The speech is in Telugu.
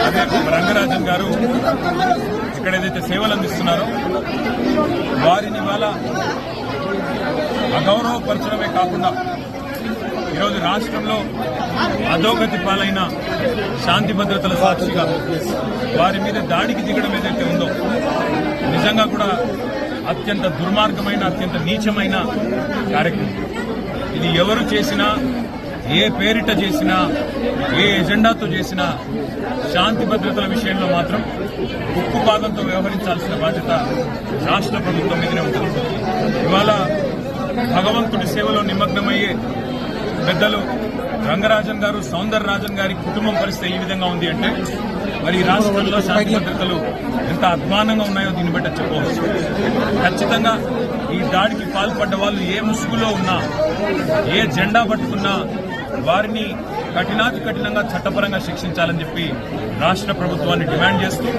అదే రంగరాజన్ గారు ఇక్కడ ఏదైతే సేవలు అందిస్తున్నారో వారిని వాళ్ళ అగౌరవపరచడమే కాకుండా ఈరోజు రాష్ట్రంలో అధోగతి పాలైన శాంతి భద్రతల సాక్షిగా వారి మీద దాడికి దిగడం ఏదైతే ఉందో నిజంగా కూడా అత్యంత దుర్మార్గమైన అత్యంత నీచమైన కార్యక్రమం. ఇది ఎవరు చేసినా ఏ పేరిట చేసినా ఏ ఎజెండాతో చేసినా శాంతి భద్రతల విషయంలో మాత్రం ఉక్కు పాదంతో వ్యవహరించాల్సిన బాధ్యత రాష్ట్ర ప్రభుత్వం మీదనే ఉంటుంది. ఇవాళ భగవంతుడి సేవలో నిమగ్నమయ్యే పెద్దలు రంగరాజన్ గారు, సౌందర రాజన్ గారి కుటుంబం పరిస్థితి ఈ విధంగా ఉంది అంటే మరి ఈ రాష్ట్రంలో శాంతి భద్రతలు ఎంత అధ్వానంగా ఉన్నాయో దీన్ని బట్టి చెప్పవచ్చు. ఖచ్చితంగా ఈ దాడికి పాల్పడ్డ వాళ్ళు ఏ ముసుగులో ఉన్నా, ఏ జెండా పట్టుకున్నా వారిని కఠినాతి కఠినంగా చట్టపరంగా శిక్షించాలని చెప్పి రాష్ట్ర ప్రభుత్వాన్ని డిమాండ్ చేస్తూ